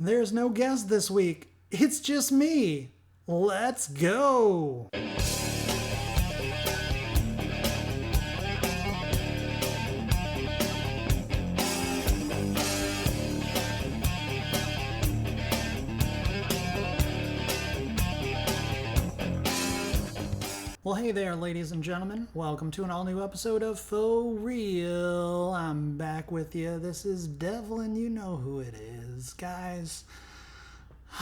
There's no guest this week. It's just me. Let's go. Well, hey there, ladies and gentlemen. Welcome to an all-new episode of Faux Real. I'm back with you. This is Devlin. You know who it is, guys.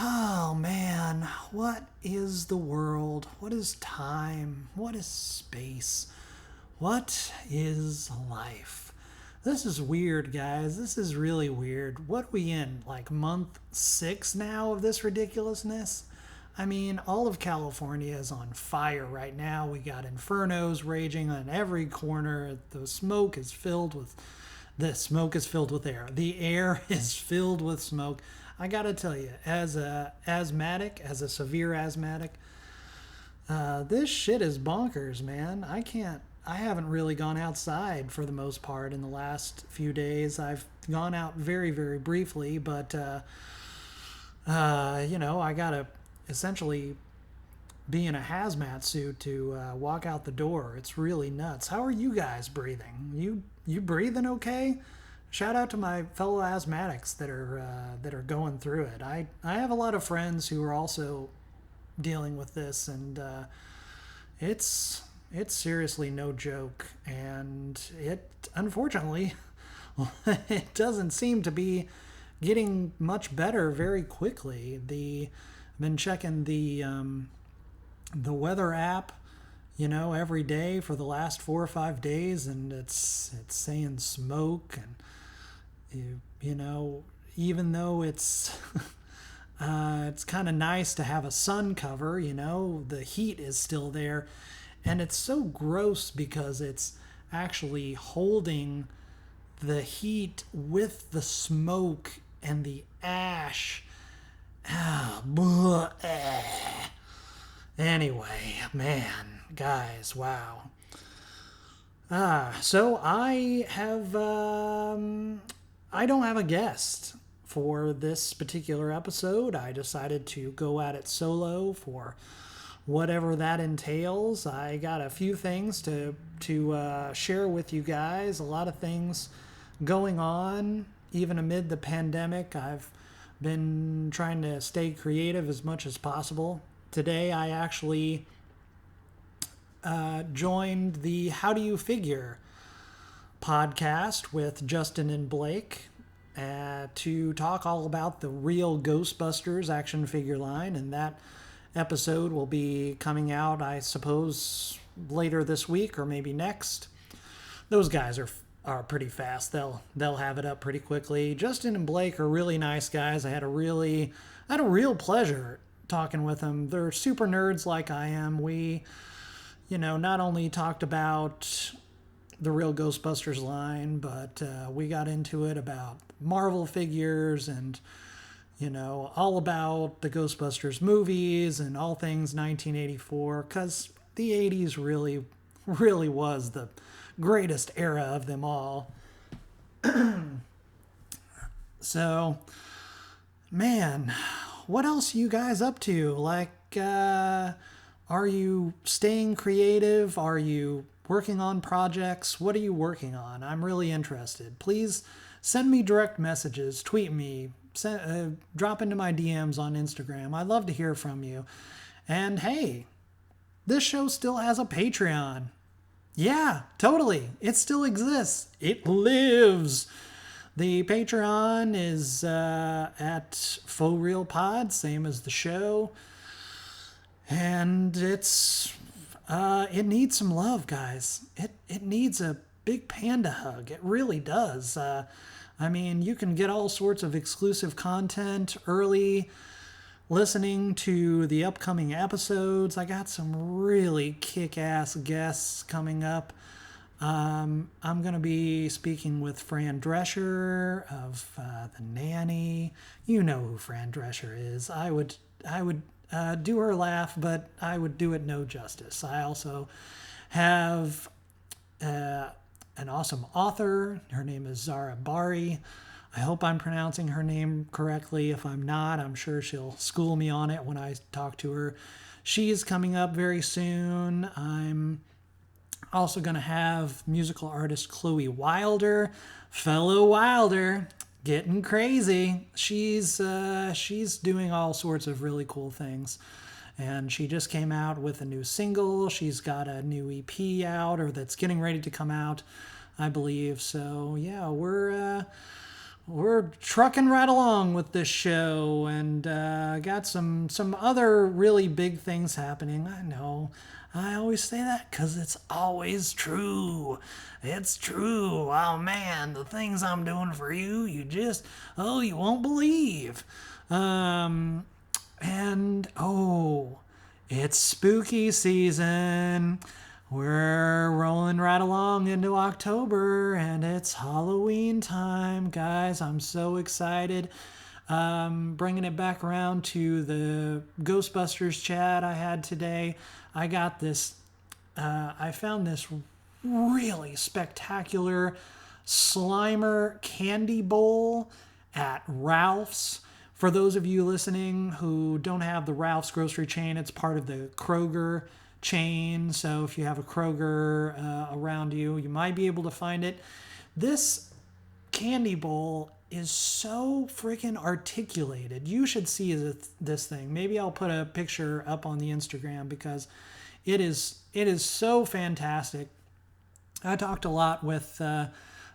Oh, man. What is the world? What is time? What is space? What is life? This is weird, guys. This is really weird. What are we in? Like month 6 now of this ridiculousness? I mean, all of California is on fire right now. We got infernos raging on every corner. The smoke is filled with air. The air is filled with smoke. I gotta tell you, as a severe asthmatic, this shit is bonkers, man. I haven't really gone outside for the most part in the last few days. I've gone out very, very briefly, but I gotta essentially be in a hazmat suit to walk out the door. It's really nuts. How are you guys breathing? You breathing okay? Shout out to my fellow asthmatics that are going through it. I have a lot of friends who are also dealing with this, and it's seriously no joke. And it unfortunately it doesn't seem to be getting much better very quickly. I've been checking the weather app, every day for the last 4 or 5 days, and it's saying smoke, and even though it's it's kind of nice to have a sun cover, the heat is still there, and it's so gross because it's actually holding the heat with the smoke and the ash. Anyway, man, guys, wow. So I don't have a guest for this particular episode. I decided to go at it solo for whatever that entails. I got a few things to share with you guys. A lot of things going on, even amid the pandemic. I've been trying to stay creative as much as possible. Today I actually joined the How Do You Figure podcast with Justin and Blake to talk all about the real Ghostbusters action figure line, and that episode will be coming out, I suppose, later this week or maybe next. Those guys are pretty fast. They'll have it up pretty quickly. Justin and Blake are really nice guys. I had a real pleasure talking with them. They're super nerds like I am. We, not only talked about the real Ghostbusters line, but we got into it about Marvel figures and, all about the Ghostbusters movies and all things 1984, because the 80s really, really was the greatest era of them all. So, man, what else are you guys up to? Like, are you staying creative? Are you working on projects? What are you working on? I'm really interested. Please send me direct messages, tweet me, drop into my DMs on Instagram. I'd love to hear from you. And hey, this show still has a Patreon. Yeah, totally. It still exists. It lives. The Patreon is at Faux Real Pod, same as the show. And it needs some love, guys. It needs a big panda hug. It really does. You can get all sorts of exclusive content early, listening to the upcoming episodes. I got some really kick-ass guests coming up. I'm going to be speaking with Fran Drescher of The Nanny. You know who Fran Drescher is. I would do her laugh, but I would do it no justice. I also have an awesome author. Her name is Zara Bari. I hope I'm pronouncing her name correctly. If I'm not, I'm sure she'll school me on it when I talk to her. She's coming up very soon. I'm also going to have musical artist Chloe Wilder, fellow Wilder, getting crazy. She's doing all sorts of really cool things. And she just came out with a new single. She's got a new EP out, or that's getting ready to come out, I believe. So yeah, we're trucking right along with this show, and got some other really big things happening. I know. I always say that because it's always true. It's true. Oh man, the things I'm doing for you, you won't believe. And it's spooky season. We're rolling right along into October, and it's Halloween time, guys. I'm so excited. Bringing it back around to the Ghostbusters chat I had today. I found this really spectacular Slimer candy bowl at Ralph's. For those of you listening who don't have the Ralph's grocery chain, it's part of the Kroger chain. So if you have a Kroger around you, you might be able to find it. This candy bowl is so freaking articulated. You should see this thing. Maybe I'll put a picture up on the Instagram because it is so fantastic. I talked a lot with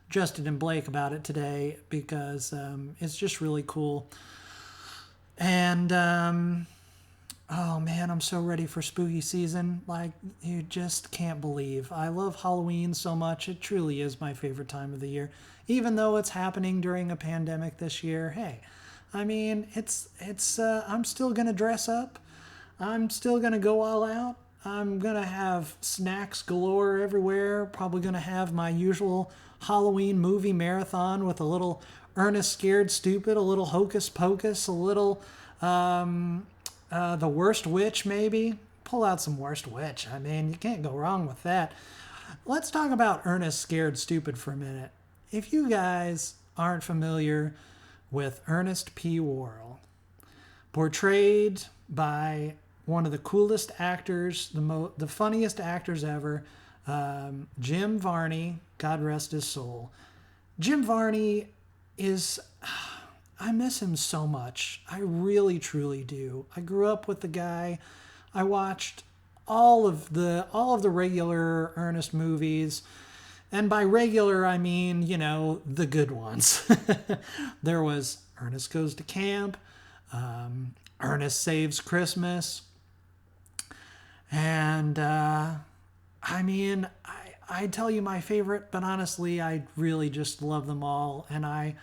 Justin and Blake about it today because it's just really cool. And oh man, I'm so ready for spooky season. Like, you just can't believe. I love Halloween so much. It truly is my favorite time of the year. Even though it's happening during a pandemic this year, hey, I mean, it's I'm still going to dress up. I'm still going to go all out. I'm going to have snacks galore everywhere. Probably going to have my usual Halloween movie marathon with a little Ernest Scared Stupid, a little Hocus Pocus, a little The Worst Witch, maybe. Pull out some Worst Witch. I mean, you can't go wrong with that. Let's talk about Ernest Scared Stupid for a minute. If you guys aren't familiar with Ernest P. Worrell, portrayed by one of the coolest actors, the funniest actors ever, Jim Varney, God rest his soul. Jim Varney I miss him so much. I really, truly do. I grew up with the guy. I watched all of the regular Ernest movies. And by regular, I mean, the good ones. There was Ernest Goes to Camp, Ernest Saves Christmas. And, I tell you my favorite, but honestly, I really just love them all. And I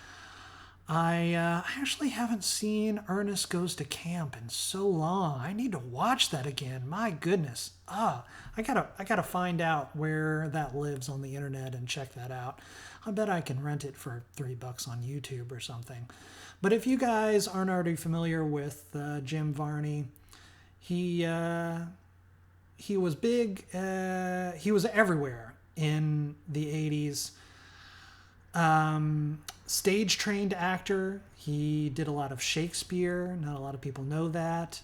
actually haven't seen Ernest Goes to Camp in so long. I need to watch that again. My goodness. I gotta find out where that lives on the internet and check that out. I bet I can rent it for $3 on YouTube or something. But if you guys aren't already familiar with Jim Varney, he was big. He was everywhere in the 80s. Stage trained actor. He did a lot of Shakespeare. Not a lot of people know that.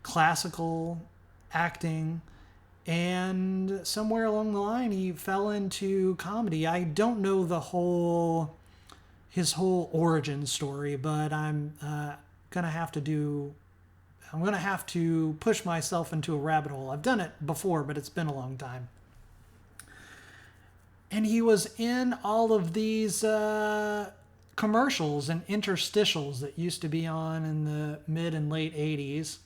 Classical acting. And somewhere along the line, he fell into comedy. I don't know his whole origin story, but I'm gonna have to push myself into a rabbit hole. I've done it before, but it's been a long time. And he was in all of these commercials and interstitials that used to be on in the mid and late 80s.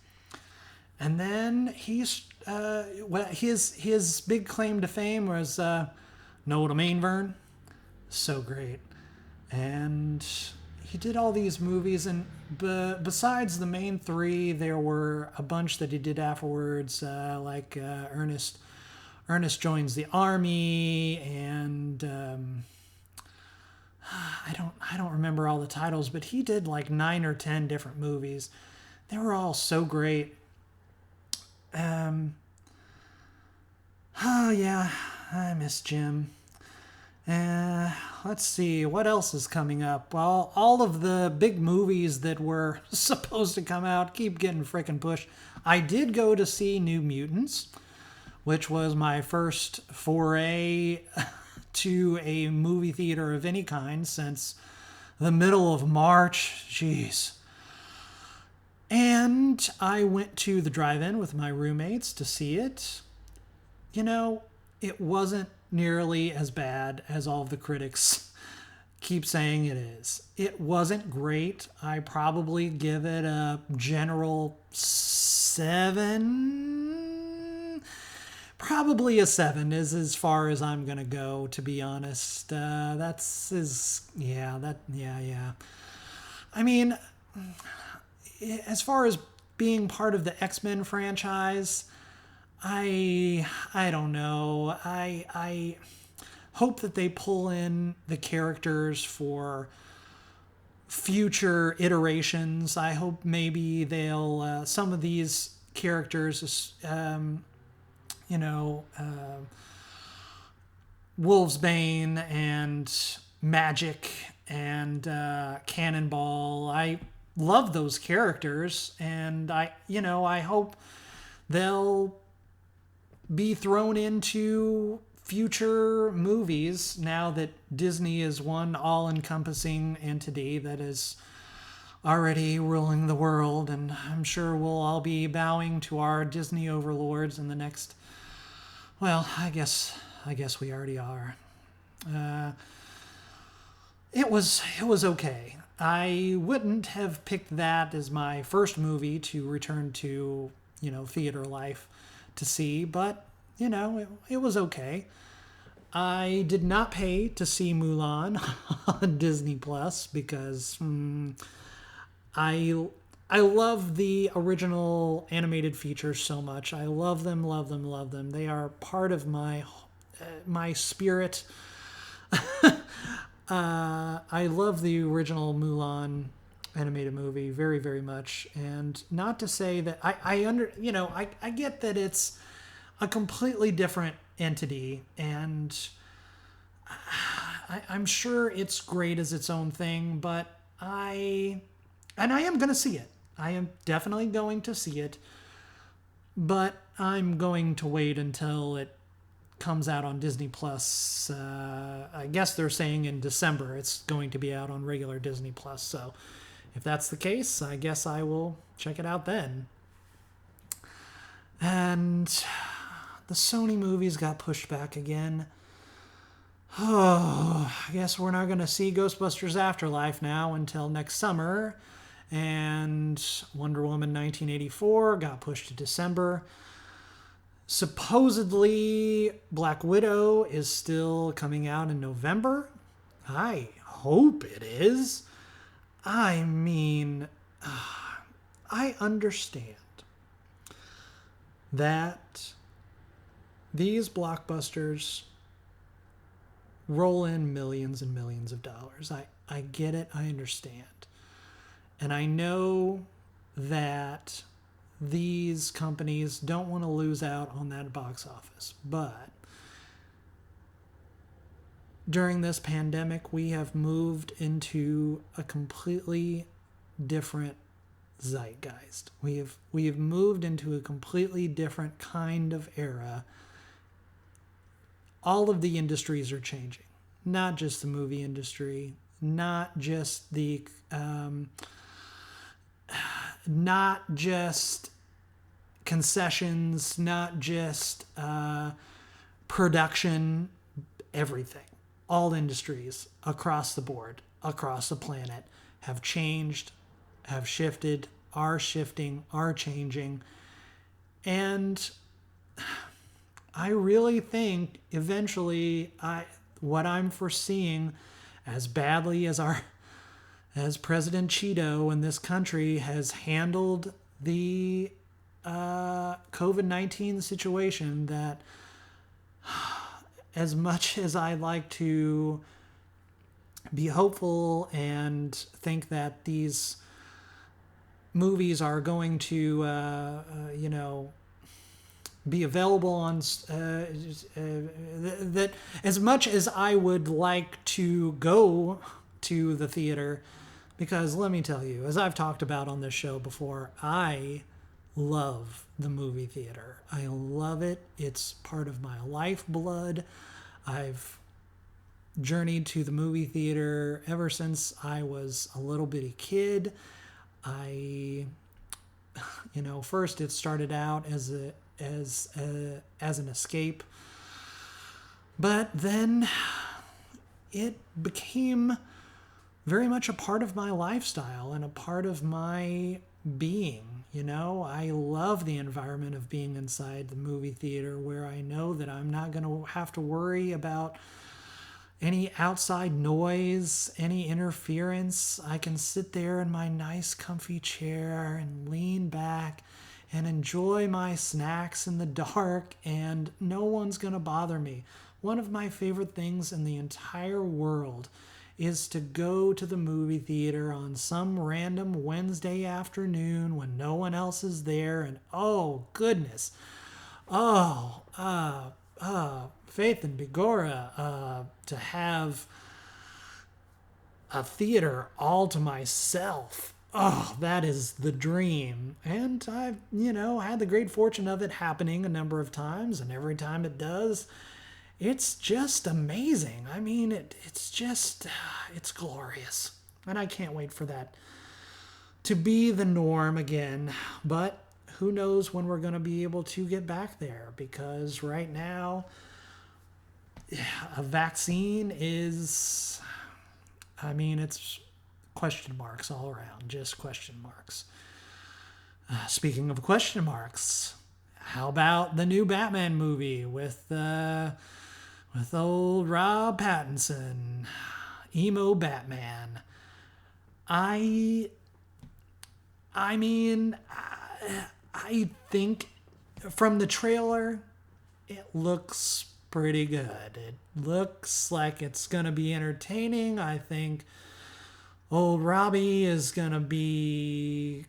And then his big claim to fame was, know what I mean, Vern? So great. And he did all these movies, and besides the main three, there were a bunch that he did afterwards, like Ernest Joins the Army, and I don't remember all the titles, but he did like 9 or 10 different movies. They were all so great. Oh yeah, I miss Jim. Uh, let's see, what else is coming up? Well, all of the big movies that were supposed to come out keep getting frickin' pushed. I did go to see New Mutants, which was my first foray to a movie theater of any kind since the middle of March. Jeez. And I went to the drive-in with my roommates to see it. You know, it wasn't nearly as bad as all the critics keep saying it is. It wasn't great. I probably give it a general 7. Probably a 7 is as far as I'm gonna go, to be honest. Yeah. I mean, as far as being part of the X-Men franchise, I don't know. I hope that they pull in the characters for future iterations. I hope maybe they'll some of these characters, Wolvesbane and Magic and Cannonball. I love those characters, and I hope they'll be thrown into future movies now that Disney is one all-encompassing entity that is already ruling the world, and I'm sure we'll all be bowing to our Disney overlords in the next, well, I guess we already are. It was okay. I wouldn't have picked that as my first movie to return to, theater life to see, but, it was okay. I did not pay to see Mulan on Disney Plus because I love the original animated features so much. I love them, love them, love them. They are part of my spirit. I love the original Mulan animated movie very, very much. And not to say that I get that it's a completely different entity, and I'm sure it's great as its own thing, but I am going to see it. I am definitely going to see it, but I'm going to wait until it comes out on Disney Plus. I guess they're saying in December it's going to be out on regular Disney Plus. So if that's the case, I guess I will check it out then. And the Sony movies got pushed back again. Oh, I guess we're not going to see Ghostbusters Afterlife now until next summer. And Wonder Woman 1984 got pushed to December. Supposedly, Black Widow is still coming out in November. I hope it is. I mean, I understand that these blockbusters roll in millions and millions of dollars. I get it. I understand. And I know that these companies don't want to lose out on that box office. But during this pandemic, we have moved into a completely different zeitgeist. We have moved into a completely different kind of era. All of the industries are changing. Not just the movie industry, not just the not just concessions, not just production, everything. All industries across the board, across the planet, have changed, have shifted, are shifting, are changing. And I really think eventually what I'm foreseeing, as badly as President Cheeto in this country has handled the COVID-19 situation, that as much as I like to be hopeful and think that these movies are going to, be available on that as much as I would like to go to the theater, because let me tell you, as I've talked about on this show before, I love the movie theater. I love it. It's part of my lifeblood. I've journeyed to the movie theater ever since I was a little bitty kid. First it started out as an escape, but then it became very much a part of my lifestyle and a part of my being. I love the environment of being inside the movie theater, where I know that I'm not going to have to worry about any outside noise, any interference. I can sit there in my nice comfy chair and lean back and enjoy my snacks in the dark, and no one's going to bother me. One of my favorite things in the entire world is to go to the movie theater on some random Wednesday afternoon when no one else is there, and oh goodness, Faith and Bigora, to have a theater all to myself. Oh, that is the dream. And I've, had the great fortune of it happening a number of times, and every time it does, it's just amazing. I mean, it's glorious. And I can't wait for that to be the norm again. But who knows when we're going to be able to get back there, because right now, a vaccine is, it's question marks all around, just question marks. Speaking of question marks, how about the new Batman movie with old Rob Pattinson, emo Batman? I think from the trailer, it looks pretty good. It looks like it's going to be entertaining. I think old Robbie is going to be,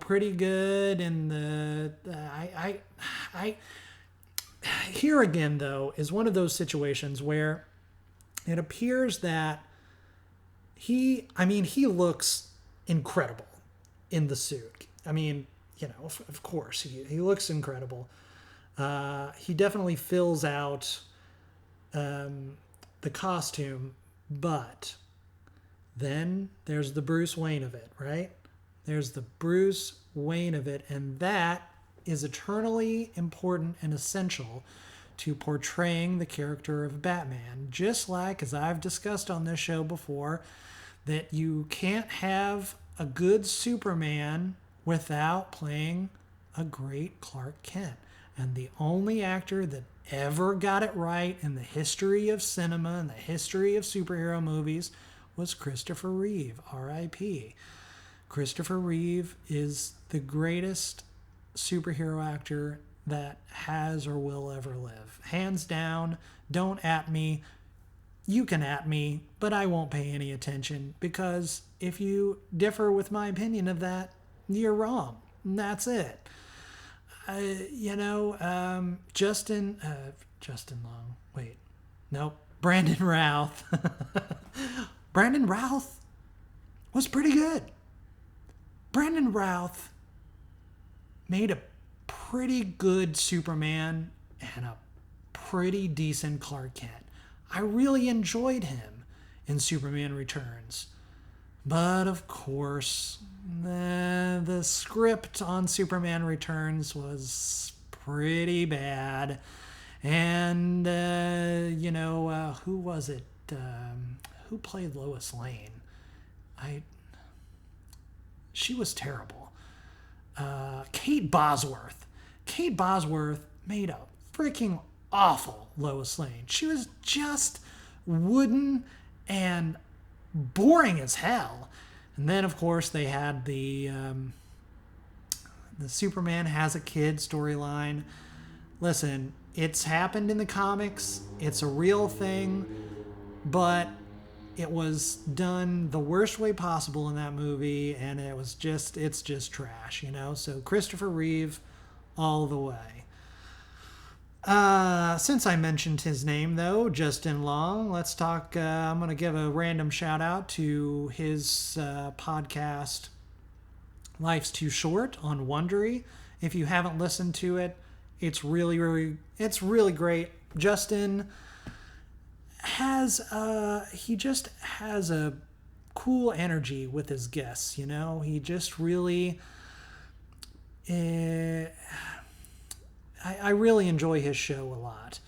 pretty good. And I here again, though, is one of those situations where it appears that he looks incredible in the suit. Of course, he looks incredible. He definitely fills out the costume, but then there's the Bruce Wayne of it, right? There's the Bruce Wayne of it, and that is eternally important and essential to portraying the character of Batman. Just like, as I've discussed on this show before, that you can't have a good Superman without playing a great Clark Kent. And the only actor that ever got it right in the history of cinema and the history of superhero movies was Christopher Reeve, R.I.P. Christopher Reeve is the greatest superhero actor that has or will ever live. Hands down, don't at me. You can at me, but I won't pay any attention, because if you differ with my opinion of that, you're wrong. And that's it. Justin Long. Wait, nope. Brandon Routh. Brandon Routh was pretty good. Brandon Routh made a pretty good Superman and a pretty decent Clark Kent. I really enjoyed him in Superman Returns. But of course, the script on Superman Returns was pretty bad. And, who was it? Who played Lois Lane? She was terrible. Kate Bosworth. Kate Bosworth made a freaking awful Lois Lane. She was just wooden and boring as hell. And then, of course, they had the Superman has a kid storyline. Listen, it's happened in the comics. It's a real thing, but it was done the worst way possible in that movie, and it's just trash, So Christopher Reeve all the way. Since I mentioned his name, though, Justin Long, let's talk. I'm going to give a random shout out to his podcast, Life's Too Short, on Wondery. If you haven't listened to it, it's really great. Justin he just has a cool energy with his guests. You know, he just really. I really enjoy his show a lot.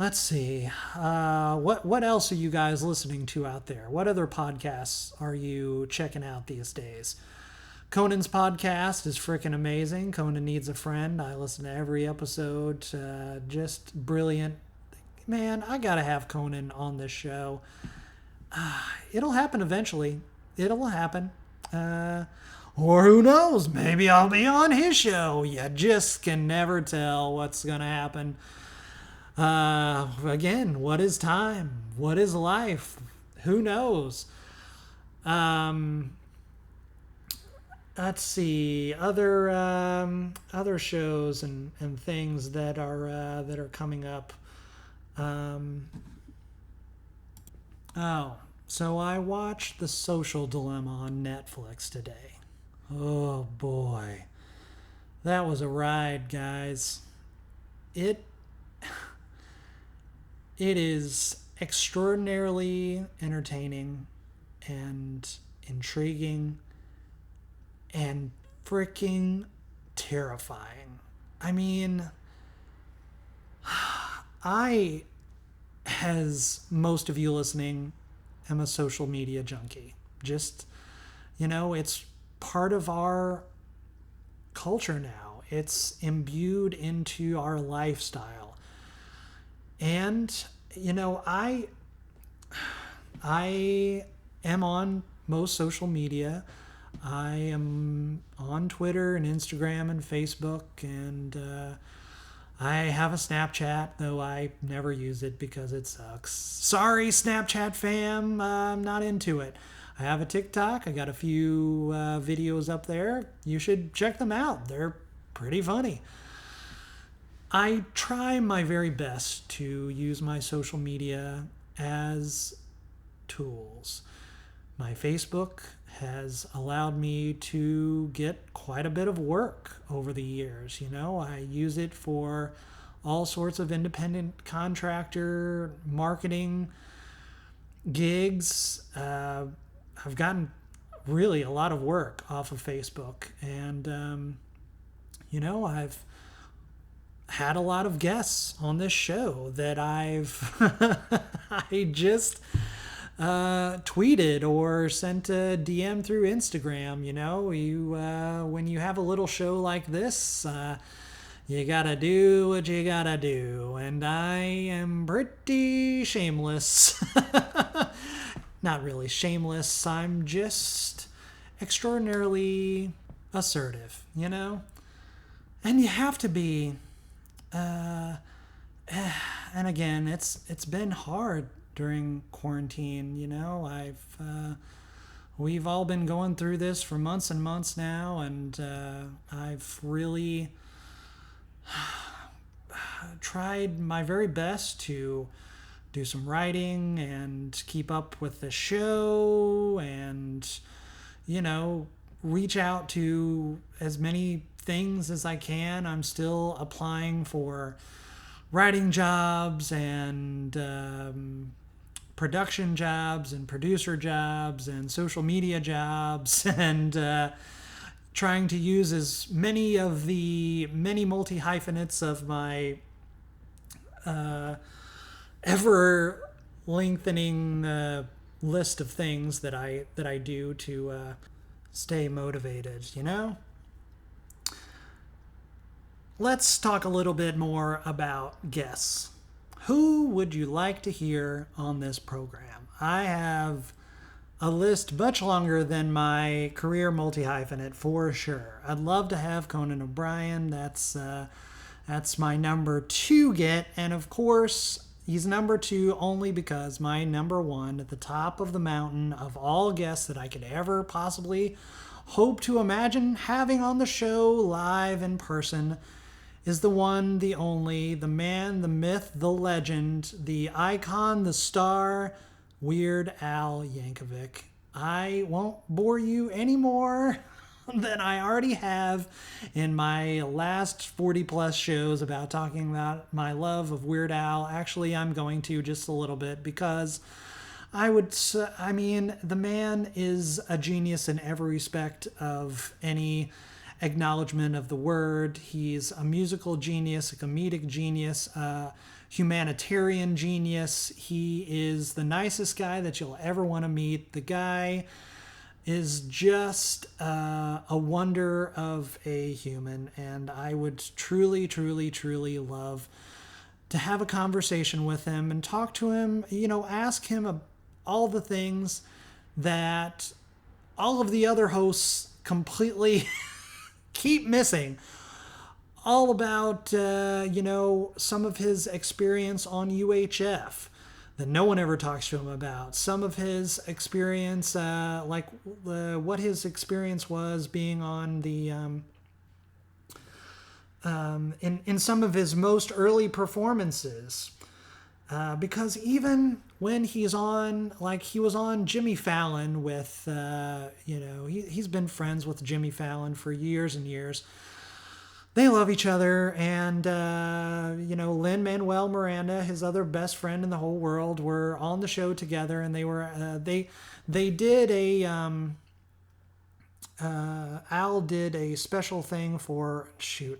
Let's see. What else are you guys listening to out there? What other podcasts are you checking out these days? Conan's podcast is freaking amazing. Conan Needs a Friend. I listen to every episode. Just brilliant. Man, I gotta have Conan on this show. It'll happen eventually. It'll happen. Or who knows, maybe I'll be on his show. You just can never tell what's going to happen. Again, what is time? What is life? Who knows? Let's see. Other shows and things that are coming up. So I watched The Social Dilemma on Netflix today. Oh boy, that was a ride, guys. It is extraordinarily entertaining and intriguing and freaking terrifying. I mean, as most of you listening, am a social media junkie. Just, it's part of our culture now. It's imbued into our lifestyle. And, I am on most social media. I am on Twitter and Instagram and Facebook, and I have a Snapchat, though I never use it because it sucks. Sorry, Snapchat fam, I'm not into it. I have a TikTok. I got a few videos up there. You should check them out. They're pretty funny. I try my very best to use my social media as tools. My Facebook has allowed me to get quite a bit of work over the years. I use it for all sorts of independent contractor marketing gigs. I've gotten really a lot of work off of Facebook, and I've had a lot of guests on this show that I've I just tweeted or sent a DM through Instagram. When you have a little show like this, you gotta do what you gotta do, and I am pretty shameless. Not really shameless. I'm just extraordinarily assertive, And you have to be. And again, it's been hard during quarantine. We've all been going through this for months and months now, and I've really tried my very best to do some writing and keep up with the show and, reach out to as many things as I can. I'm still applying for writing jobs and production jobs and producer jobs and social media jobs and trying to use as many of the many multi-hyphenates of my ever lengthening list of things that I do to stay motivated, Let's talk a little bit more about guests. Who would you like to hear on this program? I have a list much longer than my career multi-hyphenate for sure. I'd love to have Conan O'Brien. That's my number 2 get, and of course he's number 2 only because my number 1 at the top of the mountain of all guests that I could ever possibly hope to imagine having on the show live in person is the one, the only, the man, the myth, the legend, the icon, the star, Weird Al Yankovic. I won't bore you any more than I already have in my last 40 plus shows about talking about my love of Weird Al. Actually, I'm going to just a little bit because I mean, the man is a genius in every respect of any acknowledgement of the word. He's a musical genius, a comedic genius, a humanitarian genius. He is the nicest guy that you'll ever want to meet. The guy is just a wonder of a human, and I would truly, truly, truly love to have a conversation with him and talk to him, ask him all the things that all of the other hosts completely keep missing. All about, some of his experience on UHF that no one ever talks to him about. Some of his experience, what his experience was being on the, in some of his most early performances. Because even when he's on, like he was on Jimmy Fallon with, he's been friends with Jimmy Fallon for years and years. They love each other, and Lin-Manuel Miranda, his other best friend in the whole world, were on the show together, and they were they did a Al did a special thing for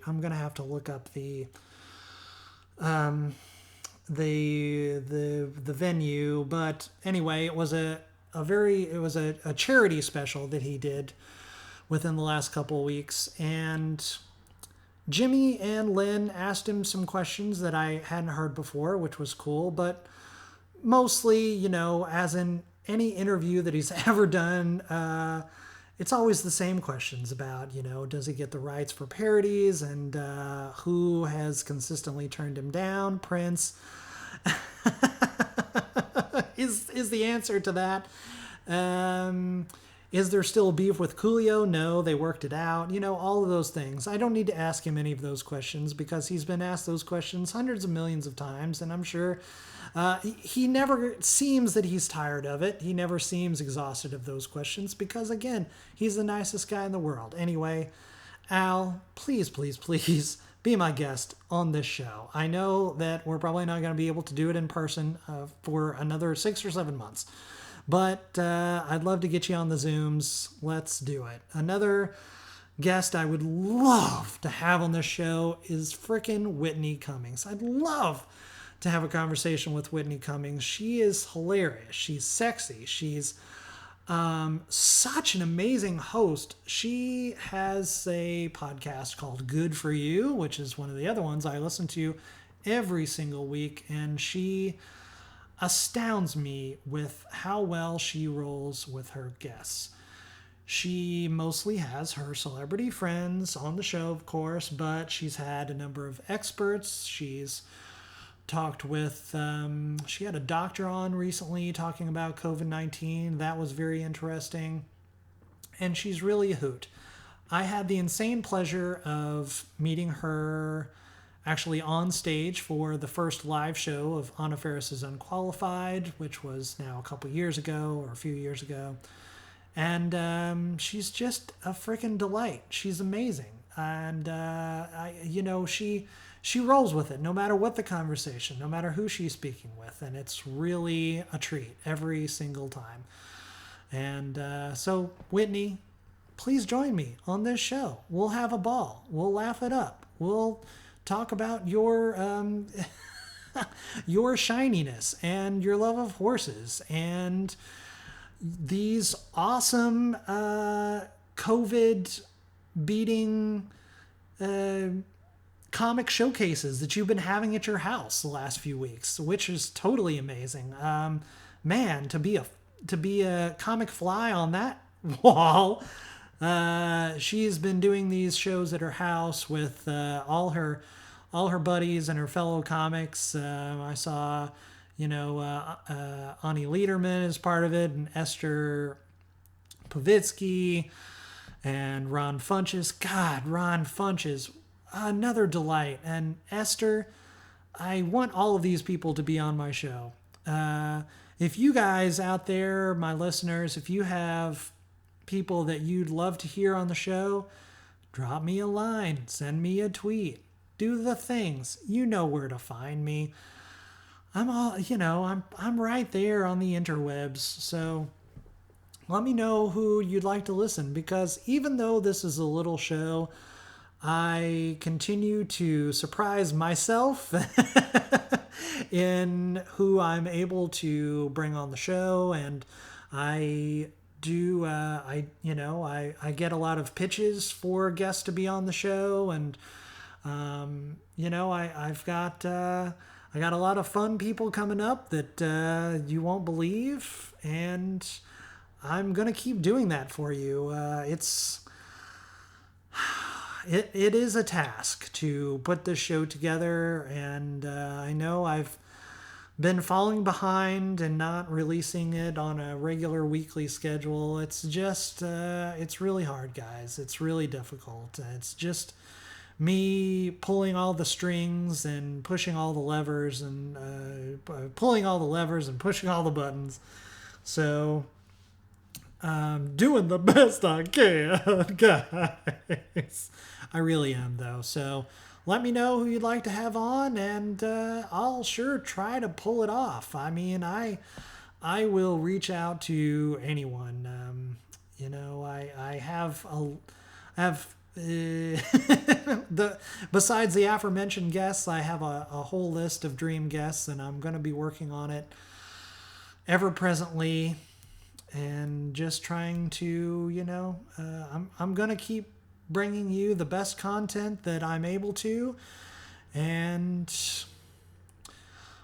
I'm gonna have to look up the venue, but anyway, it was a charity special that he did within the last couple of weeks, and Jimmy and Lynn asked him some questions that I hadn't heard before, which was cool, but mostly, as in any interview that he's ever done, it's always the same questions about, does he get the rights for parodies, and who has consistently turned him down? Prince is the answer to that. Is there still beef with Coolio? No, they worked it out. All of those things. I don't need to ask him any of those questions because he's been asked those questions hundreds of millions of times, and I'm sure he never seems that he's tired of it. He never seems exhausted of those questions because, again, he's the nicest guy in the world. Anyway, Al, please, please, please be my guest on this show. I know that we're probably not going to be able to do it in person for another 6 or 7 months. But I'd love to get you on the Zooms. Let's do it. Another guest I would love to have on this show is frickin' Whitney Cummings. I'd love to have a conversation with Whitney Cummings. She is hilarious. She's sexy. She's such an amazing host. She has a podcast called Good For You, which is one of the other ones I listen to every single week. And she astounds me with how well she rolls with her guests. She mostly has her celebrity friends on the show, of course, but she's had a number of experts. She's talked with, she had a doctor on recently talking about COVID-19. That was very interesting. And she's really a hoot. I had the insane pleasure of meeting her actually on stage for the first live show of Anna Faris's Unqualified, which was now a couple years ago or a few years ago. And she's just a freaking delight. She's amazing. And, she rolls with it no matter what the conversation, no matter who she's speaking with. And it's really a treat every single time. And so, Whitney, please join me on this show. We'll have a ball. We'll laugh it up. We'll talk about your your shininess and your love of horses and these awesome COVID beating comic showcases that you've been having at your house the last few weeks, which is totally amazing. Man, to be a comic fly on that wall. She's been doing these shows at her house with all her buddies and her fellow comics. I saw, Ani Lederman is part of it, and Esther Povitsky, and Ron Funches. God, Ron Funches. another delight. And Esther, I want all of these people to be on my show. If you guys out there, my listeners, if you have people that you'd love to hear on the show, drop me a line, send me a tweet, do the things. You know where to find me. I'm right there on the interwebs. So let me know who you'd like to listen, because even though this is a little show, I continue to surprise myself in who I'm able to bring on the show. And I do, I get a lot of pitches for guests to be on the show. And, I got a lot of fun people coming up that you won't believe. And I'm going to keep doing that for you. It is a task to put this show together, and I know I've been falling behind and not releasing it on a regular weekly schedule. It's just, it's really hard, guys. It's really difficult. It's just me pulling all the strings and pushing all the levers and pulling all the levers and pushing all the buttons. So I'm doing the best I can, guys. I really am, though. So let me know who you'd like to have on, and I'll sure try to pull it off. I mean, I will reach out to anyone. I have besides the aforementioned guests, I have a whole list of dream guests, and I'm going to be working on it ever presently. And just trying to, I'm going to keep bringing you the best content that I'm able to. And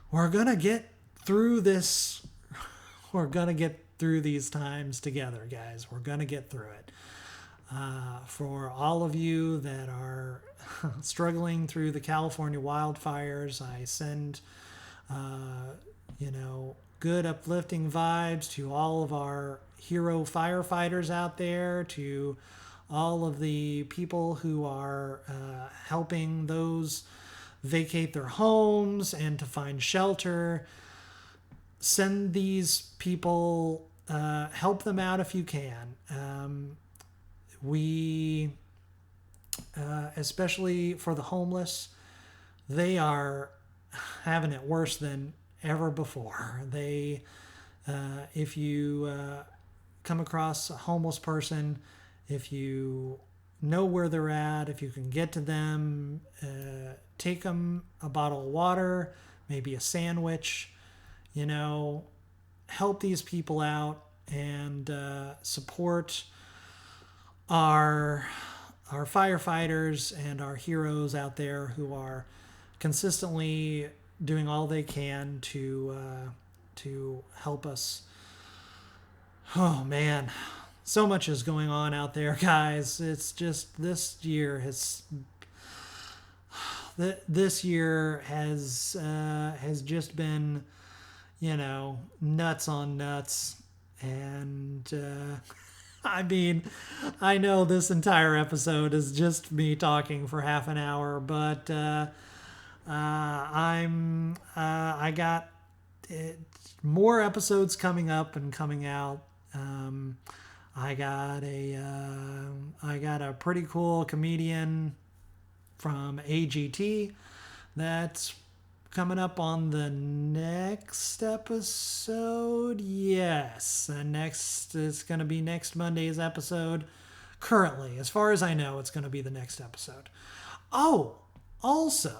we're going to get through this. We're going to get through these times together, guys. We're going to get through it. For all of you that are struggling through the California wildfires, I send, good uplifting vibes to all of our hero firefighters out there, to all of the people who are helping those vacate their homes and to find shelter. Send these people, help them out if you can. We, especially for the homeless, they are having it worse than ever before. They, if you come across a homeless person, if you know where they're at, if you can get to them, take them a bottle of water, maybe a sandwich, help these people out, and support our firefighters and our heroes out there who are consistently doing all they can to help us. Oh man, so much is going on out there, guys. It's just this year has just been, nuts on nuts. And I mean, I know this entire episode is just me talking for half an hour, but I got more episodes coming up and coming out. I got a pretty cool comedian from AGT that's coming up on the next episode. Yes, it's going to be next Monday's episode. Currently, as far as I know, it's going to be the next episode. Oh, also,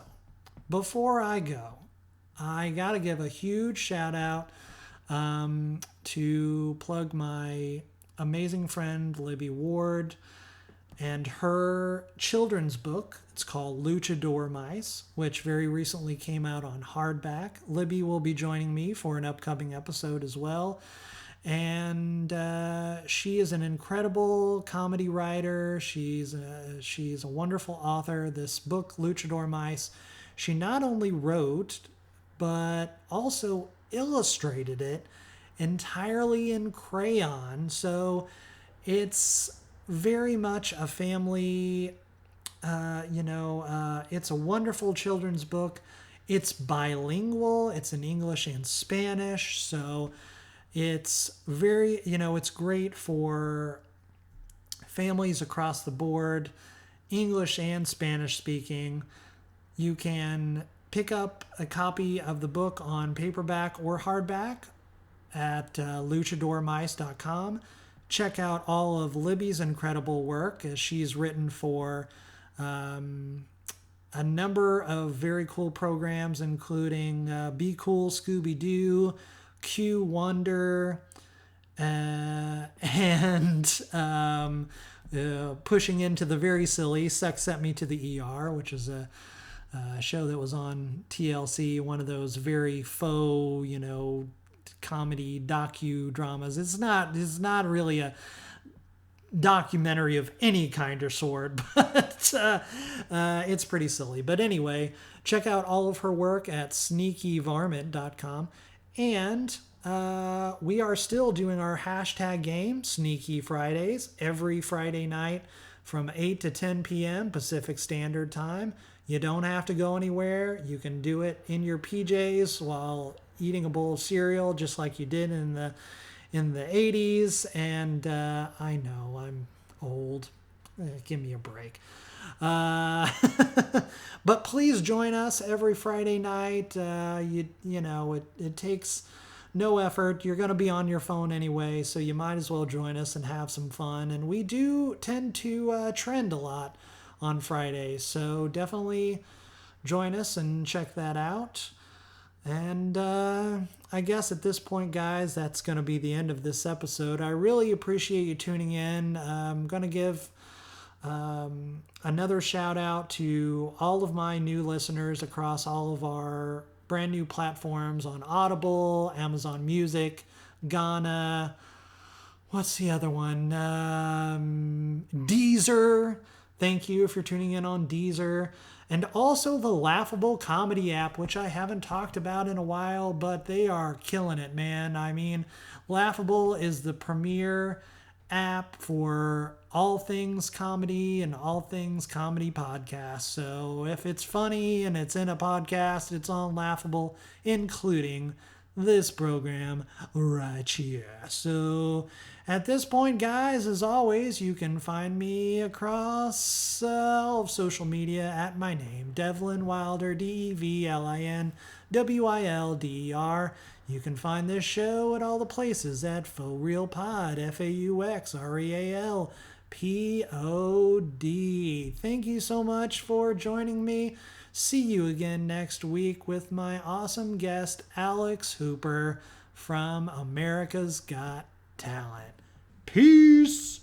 before I go, I got to give a huge shout out to plug my amazing friend Libby Ward and her children's book. It's called Luchador Mice, which very recently came out on hardback. Libby will be joining me for an upcoming episode as well. And she is an incredible comedy writer. She's a wonderful author. This book, Luchador Mice, she not only wrote, but also illustrated it entirely in crayon. So it's very much a family it's a wonderful children's book. It's bilingual. It's in English and Spanish. So it's very, it's great for families across the board, English and Spanish speaking. You can pick up a copy of the book on paperback or hardback at luchadormice.com. Check out all of Libby's incredible work, as she's written for a number of very cool programs, including Be Cool Scooby-Doo, Q Wonder, and pushing into the very silly Sex Sent Me to the ER, which is a show that was on TLC, one of those very faux, comedy docudramas. It's not really a documentary of any kind or sort, but it's pretty silly. But anyway, check out all of her work at sneakyvarmint.com. And we are still doing our hashtag game, Sneaky Fridays, every Friday night from 8 to 10 p.m. Pacific Standard Time. You don't have to go anywhere. You can do it in your PJs while eating a bowl of cereal, just like you did in the 80s. And I know I'm old. Give me a break. But please join us every Friday night. It takes no effort. You're going to be on your phone anyway, so you might as well join us and have some fun. And we do tend to trend a lot on Fridays, so definitely join us and check that out. And I guess at this point, guys, that's going to be the end of this episode. I really appreciate you tuning in. I'm going to give another shout out to all of my new listeners across all of our brand new platforms on Audible, Amazon Music, Ghana. What's the other one? Deezer. Thank you if you're tuning in on Deezer. And also the Laughable Comedy app, which I haven't talked about in a while, but they are killing it, man. I mean, Laughable is the premier app for all things comedy and all things comedy podcasts. So if it's funny and it's in a podcast, it's on Laughable, including this program right here. So at this point, guys, as always, you can find me across all of social media at my name, Devlin Wilder, DEVLINWILDER. You can find this show at all the places at Faux Real Pod, FAUXREALPOD. Thank you so much for joining me. See you again next week with my awesome guest, Alex Hooper from America's Got Talent. Peace!